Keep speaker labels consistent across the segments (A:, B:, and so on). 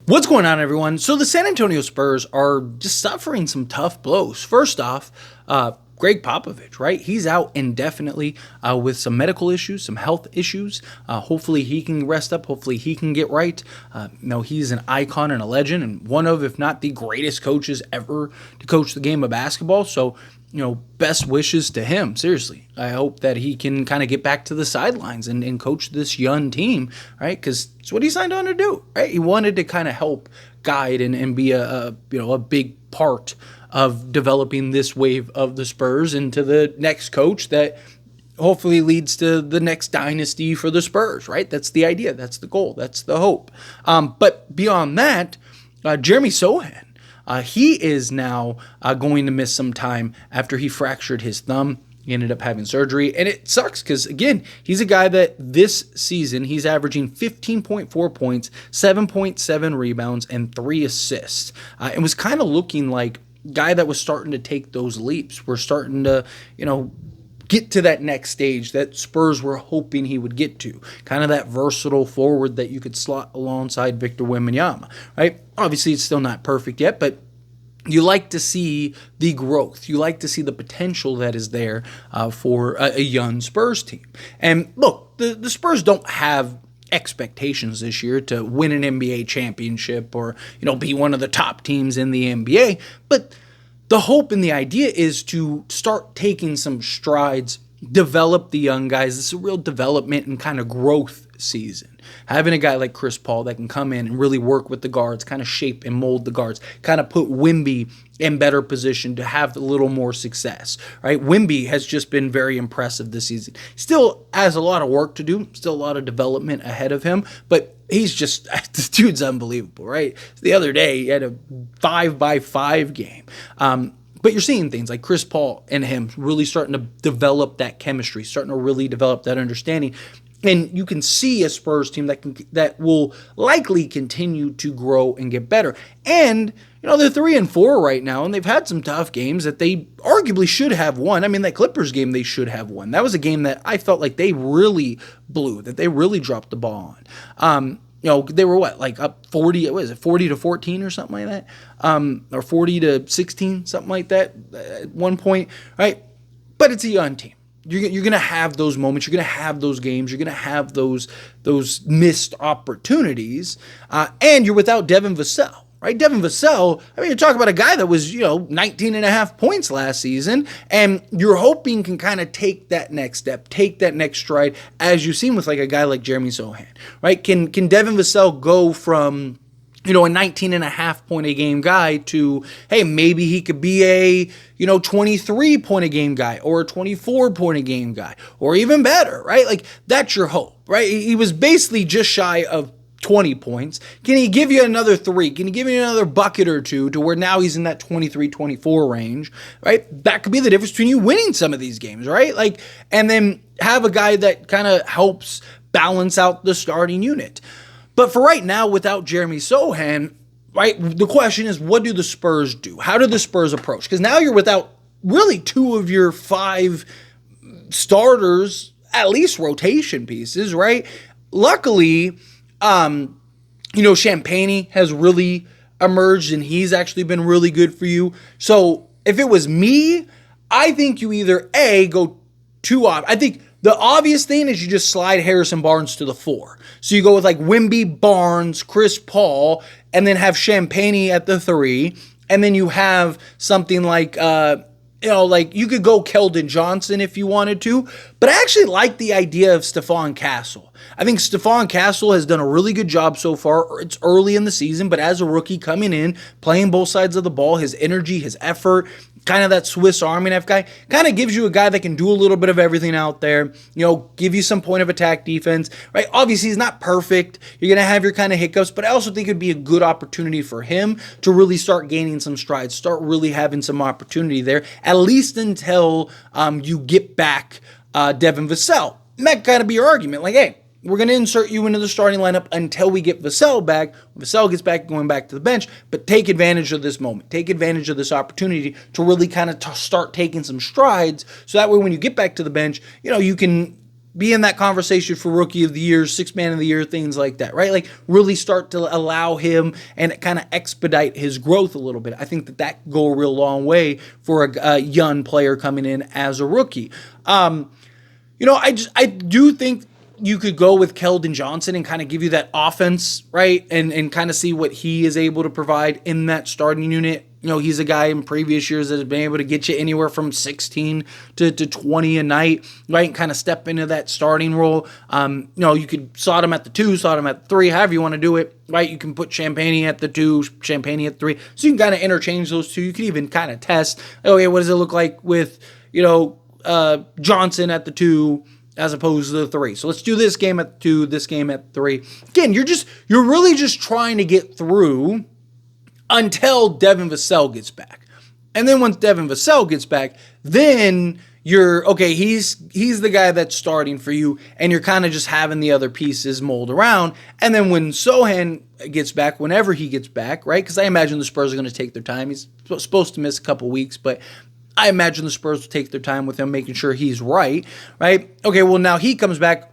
A: What's going on, everyone? So the San Antonio Spurs are just suffering some tough blows. First off, Greg Popovic, right? He's out indefinitely with some medical issues, some health issues. Hopefully he can rest up. Hopefully he can get right. He's an icon and a legend and one of, if not the greatest coaches ever to coach the game of basketball. So, best wishes to him. Seriously. I hope that he can kind of get back to the sidelines and coach this young team, right? Because it's what he signed on to do, right? He wanted to kind of help guide and be a big part of developing this wave of the Spurs into the next coach that hopefully leads to the next dynasty for the Spurs, right? That's the idea. That's the goal. That's the hope. But beyond that, Jeremy Sochan, he is now going to miss some time after he fractured his thumb. He ended up having surgery, and it sucks because, again, he's a guy that this season he's averaging 15.4 points, 7.7 rebounds, and 3 assists. It was kind of looking like a guy that was starting to take those leaps. We're starting to, get to that next stage that Spurs were hoping he would get to. Kind of that versatile forward that you could slot alongside Victor Wembanyama, right? Obviously, it's still not perfect yet, but you like to see the growth. You like to see the potential that is there for a young Spurs team. And look, the Spurs don't have expectations this year to win an NBA championship or, be one of the top teams in the NBA. But the hope and the idea is to start taking some strides, develop the young guys. This is a real development and kind of growth season. Having a guy like Chris Paul that can come in and really work with the guards, kind of shape and mold the guards, kind of put Wemby in better position to have a little more success, right? Wemby has just been very impressive this season. Still has a lot of work to do, still a lot of development ahead of him, but he's just, this dude's unbelievable, right? The other day, he had a 5x5 game. But you're seeing things like Chris Paul and him really starting to develop that chemistry, starting to really develop that understanding. And you can see a Spurs team that will likely continue to grow and get better. And, they're 3-4 right now, and they've had some tough games that they arguably should have won. I mean, that Clippers game they should have won. That was a game that I felt like they really blew, that they really dropped the ball on. They were up 40, 40-14 or something like that? Or 40-16, something like that at one point, right? But it's a young team. You're going to have those moments. You're going to have those games. You're going to have those missed opportunities. And you're without Devin Vassell, right? Devin Vassell, you're talking about a guy that was, 19 and a half points last season, and you're hoping can kind of take that next step, take that next stride, as you've seen with like a guy like Jeremy Sochan, right? Can Devin Vassell go from a 19 and a half point a game guy to, hey, maybe he could be a, 23 point a game guy or a 24 point a game guy or even better, right? Like that's your hope, right? He was basically just shy of 20 points. Can he give you another 3? Can he give you another bucket or 2 to where now he's in that 23, 24 range, right? That could be the difference between you winning some of these games, right? Like, and then have a guy that kind of helps balance out the starting unit. But for right now, without Jeremy Sochan, right, the question is, what do the Spurs do? How do the Spurs approach? Because now you're without really 2 of your 5 starters, at least rotation pieces, right? Luckily, Champagnie has really emerged, and he's actually been really good for you. So if it was me, I think you either, go 2 off. I think the obvious thing is you just slide Harrison Barnes to the 4. So you go with like Wemby, Barnes, Chris Paul, and then have Champagnie at the 3. And then you have something like, you could go Keldon Johnson if you wanted to. But I actually like the idea of Stephon Castle. I think Stephon Castle has done a really good job so far. It's early in the season, but as a rookie coming in, playing both sides of the ball, his energy, his effort, kind of that Swiss Army knife guy, kind of gives you a guy that can do a little bit of everything out there, give you some point of attack defense, right? Obviously, he's not perfect. You're going to have your kind of hiccups, but I also think it'd be a good opportunity for him to really start gaining some strides, start really having some opportunity there, at least until you get back Devin Vassell. And that kind of be your argument. Like, hey, we're going to insert you into the starting lineup until we get Vassell back. When Vassell gets back, going back to the bench, but take advantage of this moment. Take advantage of this opportunity to really kind of start taking some strides so that way when you get back to the bench, you can be in that conversation for Rookie of the Year, Sixth Man of the Year, things like that, right? Like really start to allow him and kind of expedite his growth a little bit. I think that could go a real long way for a young player coming in as a rookie. I do think you could go with Keldon Johnson and kind of give you that offense, right? And kind of see what he is able to provide in that starting unit. He's a guy in previous years that has been able to get you anywhere from 16 to 20 a night, right? And kind of step into that starting role. You could slot him at the 2, slot him at the 3, however you want to do it, right? You can put Champagne at the 2, Champagne at 3. So you can kind of interchange those two. You can even kind of test, okay, what does it look like with, Johnson at the 2 as opposed to the 3. So let's do this game at 2, this game at 3. Again, you're really just trying to get through until Devin Vassell gets back. And then once Devin Vassell gets back, then you're, okay, he's the guy that's starting for you, and you're kind of just having the other pieces mold around. And then when Sochan gets back, whenever he gets back, right, because I imagine the Spurs are going to take their time. He's supposed to miss a couple weeks, but I imagine the Spurs will take their time with him, making sure he's right? Okay, well, now he comes back.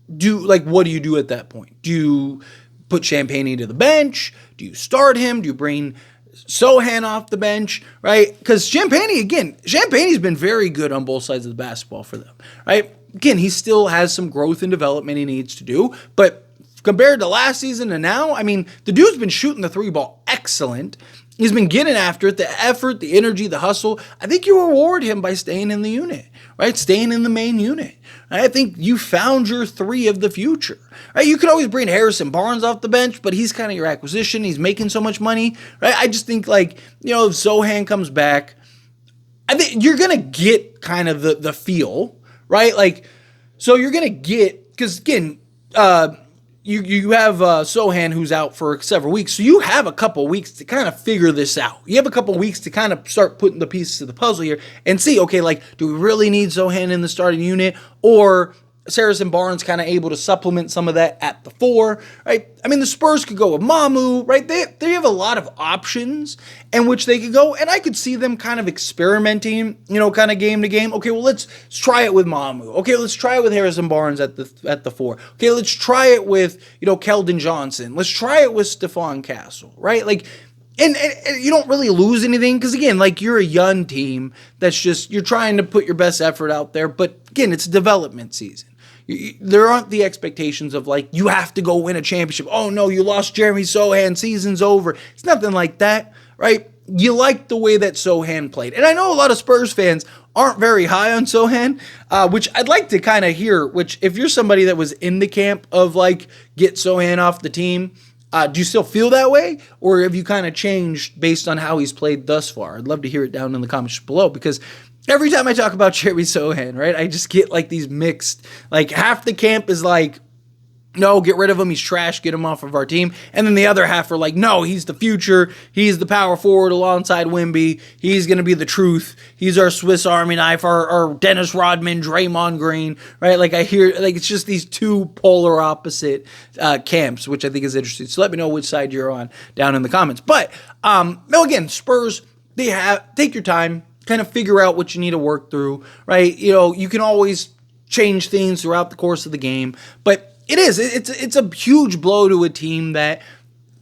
A: What do you do at that point? Do you put Champagne to the bench? Do you start him? Do you bring Sochan off the bench, right? Because Champagne's been very good on both sides of the basketball for them, right? Again, he still has some growth and development he needs to do, but compared to last season and now, I mean, the dude's been shooting the 3 ball excellent. He's been getting after it, the effort, the energy, the hustle. I think you reward him by staying in the unit, right? Staying in the main unit. I think you found your 3 of the future, right? You could always bring Harrison Barnes off the bench, but he's kind of your acquisition. He's making so much money, right? I just think if Sochan comes back, I think you're going to get kind of the feel, right? So you're going to get, because again, you have Sochan who's out for several weeks, so you have a couple weeks to kind of figure this out. You have a couple weeks to kind of start putting the pieces of the puzzle here and see, okay, do we really need Sochan in the starting unit, or is Harrison Barnes kind of able to supplement some of that at the 4, right? I mean, the Spurs could go with Mamu, right? They have a lot of options in which they could go, and I could see them kind of experimenting, kind of game to game. Okay, well, let's try it with Mamu. Okay, let's try it with Harrison Barnes at the 4. Okay, let's try it with, Keldon Johnson. Let's try it with Stephon Castle, right? And you don't really lose anything because, again, you're a young team that's just, you're trying to put your best effort out there, but again, it's development season. There aren't the expectations of you have to go win a championship. Oh no, you lost Jeremy Sochan, season's over. It's nothing like that, right? You like the way that Sochan played. And I know a lot of Spurs fans aren't very high on Sochan, which I'd like to kind of hear, which if you're somebody that was in the camp of get Sochan off the team, do you still feel that way? Or have you kind of changed based on how he's played thus far? I'd love to hear it down in the comments below, because every time I talk about Jeremy Sochan, right, I just get these mixed, half the camp is no, get rid of him, he's trash, get him off of our team. And then the other half are no, he's the future, he's the power forward alongside Wemby, he's going to be the truth, he's our Swiss Army knife, our Dennis Rodman, Draymond Green, right? I hear, it's just these two polar opposite camps, which I think is interesting. So let me know which side you're on down in the comments. But, again, Spurs, take your time, kind of figure out what you need to work through, right? You can always change things throughout the course of the game, but it's a huge blow to a team that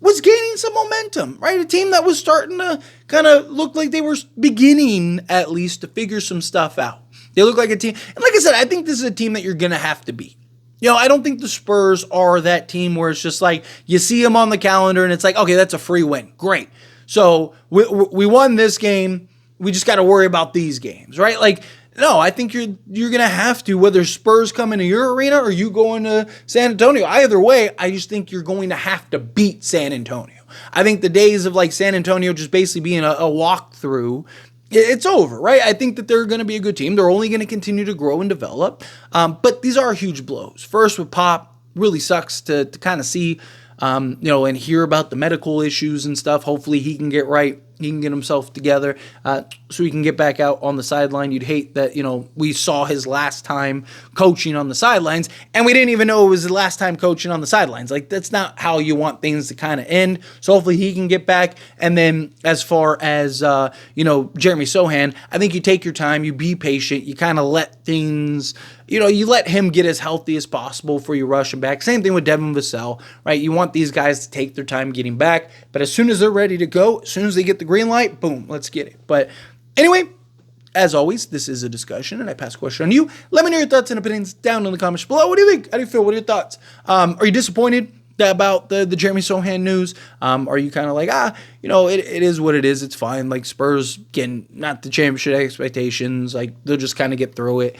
A: was gaining some momentum, right? A team that was starting to kind of look like they were beginning at least to figure some stuff out. They look like a team, and like I said, I think this is a team that you're going to have to beat. I don't think the Spurs are that team where it's just you see them on the calendar and it's okay, that's a free win. Great. So we won this game. We just got to worry about these games, right? No, I think you're going to have to, whether Spurs come into your arena or you go into San Antonio. Either way, I just think you're going to have to beat San Antonio. I think the days of San Antonio just basically being a walkthrough, it's over, right? I think that they're going to be a good team. They're only going to continue to grow and develop. But these are huge blows. First with Pop, really sucks to kind of see, and hear about the medical issues and stuff. Hopefully he can get right he can get himself together so he can get back out on the sideline. You'd hate that, we saw his last time coaching on the sidelines, and we didn't even know it was the last time coaching on the sidelines. Like, that's not how you want things to kind of end. So hopefully he can get back. And then as far as, Jeremy Sochan, I think you take your time, you be patient, you kind of let things, you let him get as healthy as possible for you rush him back. Same thing with Devin Vassell, right? You want these guys to take their time getting back, but as soon as they're ready to go, as soon as they get the green light, boom, let's get it. But anyway, as always, this is a discussion, and I pass a question on you. Let me know your thoughts and opinions down in the comments below. What do you think? How do you feel? What are your thoughts? Are you disappointed about the Jeremy Sochan news? Are you kind of like, it is what it is. It's fine. Like, Spurs getting not the championship expectations. Like, they'll just kind of get through it.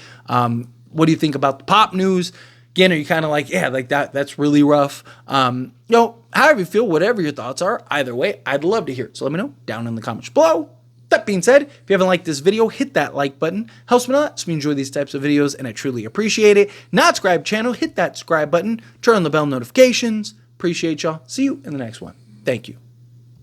A: What do you think about the Pop news? Again, are you kind of like, yeah, like that's really rough? However you feel, whatever your thoughts are, either way, I'd love to hear it. So let me know down in the comments below. That being said, if you haven't liked this video, hit that like button. Helps me a lot. So we enjoy these types of videos, and I truly appreciate it. Not subscribe channel, hit that subscribe button. Turn on the bell notifications. Appreciate y'all. See you in the next one. Thank you.